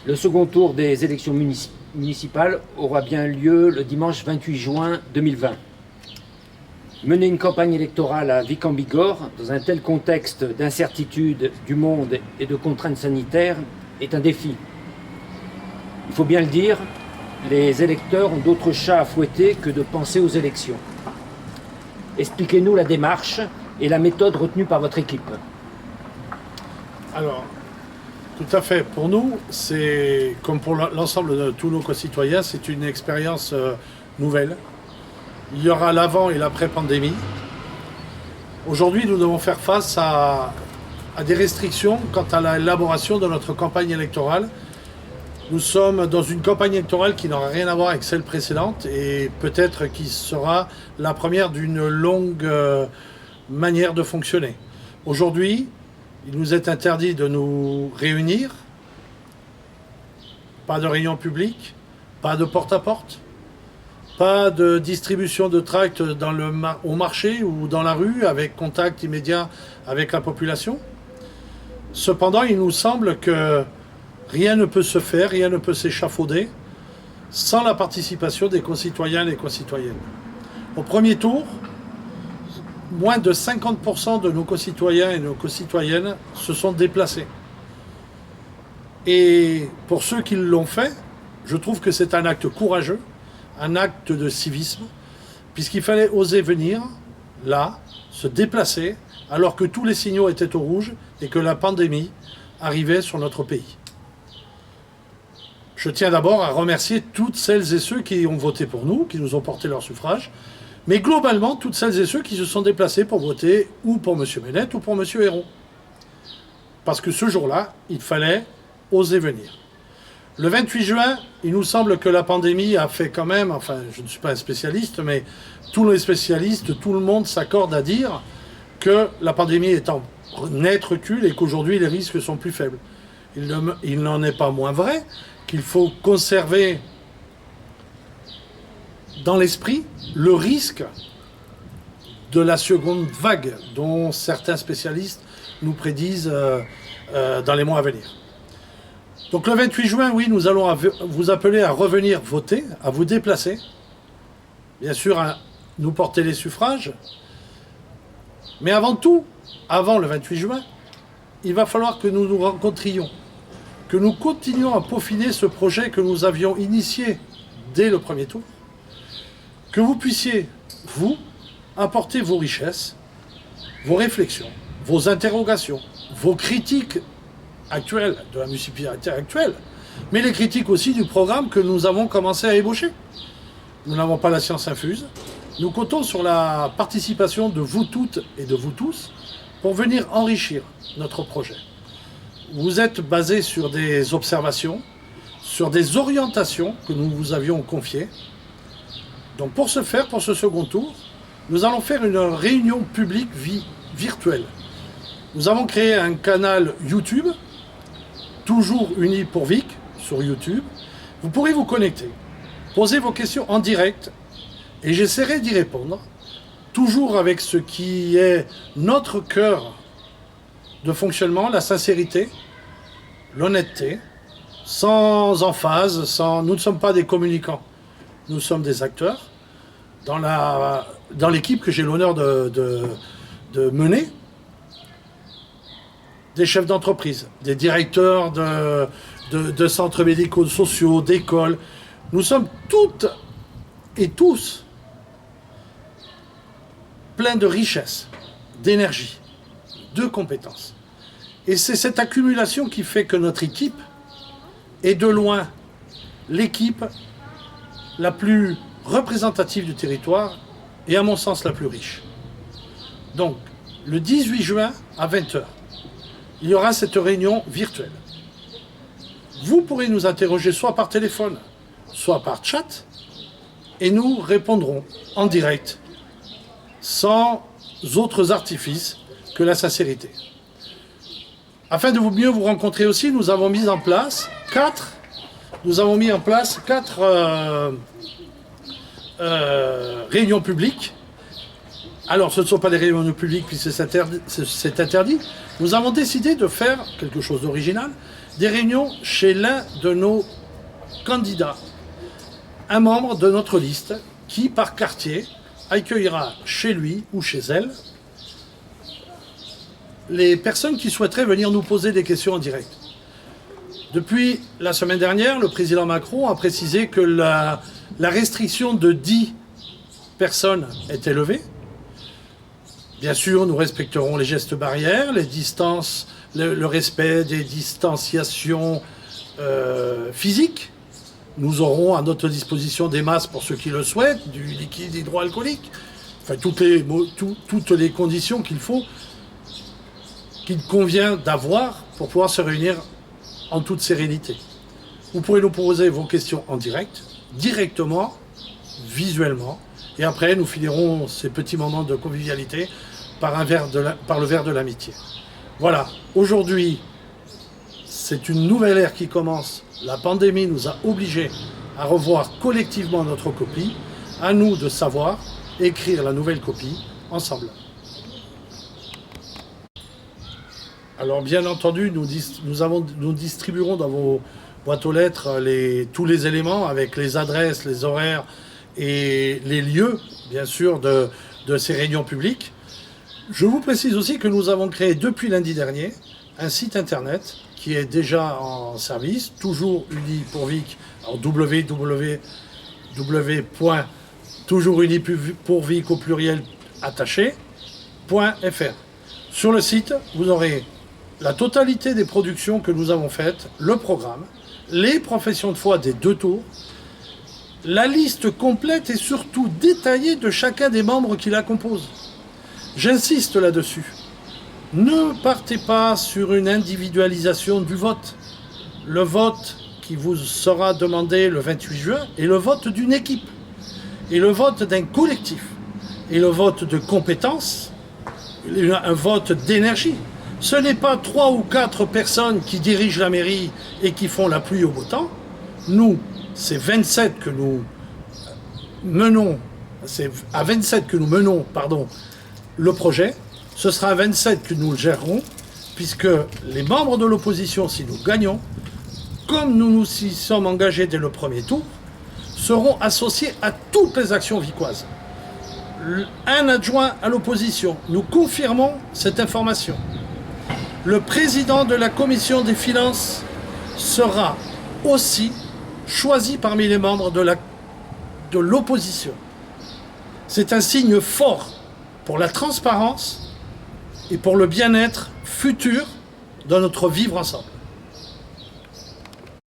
Le second tour des élections municipales aura bien lieu le dimanche 28 juin 2020. Mener une campagne électorale à Vic-en-Bigorre, dans un tel contexte d'incertitude du monde et de contraintes sanitaires, est un défi. Il faut bien le dire, les électeurs ont d'autres chats à fouetter que de penser aux élections. Expliquez-nous la démarche et la méthode retenue par votre équipe. Alors, tout à fait. Pour nous, c'est comme pour l'ensemble de tous nos concitoyens, c'est une expérience nouvelle. Il y aura l'avant et l'après-pandémie. Aujourd'hui, nous devons faire face à des restrictions quant à l'élaboration de notre campagne électorale. Nous sommes dans une campagne électorale qui n'aura rien à voir avec celle précédente et peut-être qui sera la première d'une longue manière de fonctionner. Aujourd'hui, il nous est interdit de nous réunir, pas de réunion publique, pas de porte-à-porte, pas de distribution de tracts au marché ou dans la rue avec contact immédiat avec la population. Cependant, il nous semble que rien ne peut se faire, rien ne peut s'échafauder sans la participation des concitoyens et des concitoyennes. Au premier tour, moins de 50% de nos concitoyens et nos concitoyennes se sont déplacés. Et pour ceux qui l'ont fait, je trouve que c'est un acte courageux, un acte de civisme, puisqu'il fallait oser venir, là, se déplacer, alors que tous les signaux étaient au rouge et que la pandémie arrivait sur notre pays. Je tiens d'abord à remercier toutes celles et ceux qui ont voté pour nous, qui nous ont porté leur suffrage, mais globalement, toutes celles et ceux qui se sont déplacés pour voter ou pour M. Bennett ou pour M. Héron. Parce que ce jour-là, il fallait oser venir. Le 28 juin, il nous semble que la pandémie a fait quand même, enfin, je ne suis pas un spécialiste, mais tous les spécialistes, tout le monde s'accorde à dire que la pandémie est en net recul et qu'aujourd'hui, les risques sont plus faibles. Il n'en est pas moins vrai qu'il faut conserver dans l'esprit le risque de la seconde vague dont certains spécialistes nous prédisent dans les mois à venir. Donc le 28 juin, oui, nous allons vous appeler à revenir voter, à vous déplacer, bien sûr à nous porter les suffrages, mais avant tout, avant le 28 juin, il va falloir que nous nous rencontrions, que nous continuions à peaufiner ce projet que nous avions initié dès le premier tour, que vous puissiez, vous, apporter vos richesses, vos réflexions, vos interrogations, vos critiques actuelles, de la municipalité actuelle, mais les critiques aussi du programme que nous avons commencé à ébaucher. Nous n'avons pas la science infuse. Nous comptons sur la participation de vous toutes et de vous tous pour venir enrichir notre projet. Vous êtes basés sur des observations, sur des orientations que nous vous avions confiées. Donc pour ce faire, pour ce second tour, nous allons faire une réunion publique virtuelle. Nous avons créé un canal YouTube, toujours uni pour Vic, sur YouTube. Vous pourrez vous connecter, poser vos questions en direct et j'essaierai d'y répondre, toujours avec ce qui est notre cœur de fonctionnement, la sincérité, l'honnêteté, sans emphase, nous ne sommes pas des communicants, nous sommes des acteurs dans l'équipe que j'ai l'honneur de mener, des chefs d'entreprise, des directeurs de centres médicaux, sociaux, d'écoles. Nous sommes toutes et tous pleins de richesse, d'énergie, de compétences. Et c'est cette accumulation qui fait que notre équipe est de loin l'équipe la plus représentative du territoire et à mon sens la plus riche. Donc, le 18 juin à 20h, il y aura cette réunion virtuelle. Vous pourrez nous interroger soit par téléphone, soit par chat, et nous répondrons en direct, sans autres artifices que la sincérité. Afin de mieux vous rencontrer aussi, nous avons mis en place quatre réunions publiques Alors, ce ne sont pas des réunions publiques puisque c'est interdit. Nous avons décidé de faire quelque chose d'original, des réunions chez l'un de nos candidats, un membre de notre liste qui, par quartier, accueillera chez lui ou chez elle les personnes qui souhaiteraient venir nous poser des questions en direct. Depuis la semaine dernière, le président Macron a précisé que la restriction de 10 personnes est élevée. Bien sûr, nous respecterons les gestes barrières, les distances, le respect des distanciations physiques. Nous aurons à notre disposition des masques pour ceux qui le souhaitent, du liquide hydroalcoolique, enfin toutes les conditions qu'il convient d'avoir pour pouvoir se réunir en toute sérénité. Vous pourrez nous poser vos questions en direct, directement, visuellement, et après nous finirons ces petits moments de convivialité par le verre de l'amitié. Voilà, aujourd'hui, c'est une nouvelle ère qui commence. La pandémie nous a obligés à revoir collectivement notre copie. À nous de savoir écrire la nouvelle copie ensemble. Alors bien entendu, nous distribuerons dans vos boîtes aux lettres tous les éléments avec les adresses, les horaires et les lieux, bien sûr, de ces réunions publiques. Je vous précise aussi que nous avons créé depuis lundi dernier un site internet qui est déjà en service, toujours uni pour Vic, alors www.toujoursunispourvic au pluriel attaché.fr. Sur le site, vous aurez la totalité des productions que nous avons faites, le programme, les professions de foi des 2 tours, la liste complète et surtout détaillée de chacun des membres qui la composent. J'insiste là-dessus. Ne partez pas sur une individualisation du vote. Le vote qui vous sera demandé le 28 juin est le vote d'une équipe, et le vote d'un collectif, et le vote de compétences, un vote d'énergie. Ce n'est pas 3 ou 4 personnes qui dirigent la mairie et qui font la pluie au beau temps. Nous, c'est 27 que nous menons, c'est à 27 que nous menons, le projet. Ce sera à 27 que nous le gérerons, puisque les membres de l'opposition, si nous gagnons, comme nous nous y sommes engagés dès le premier tour, seront associés à toutes les actions vicoises. Un adjoint à l'opposition, nous confirmons cette information. Le président de la commission des finances sera aussi choisi parmi les membres de l'opposition. C'est un signe fort pour la transparence et pour le bien-être futur de notre vivre ensemble.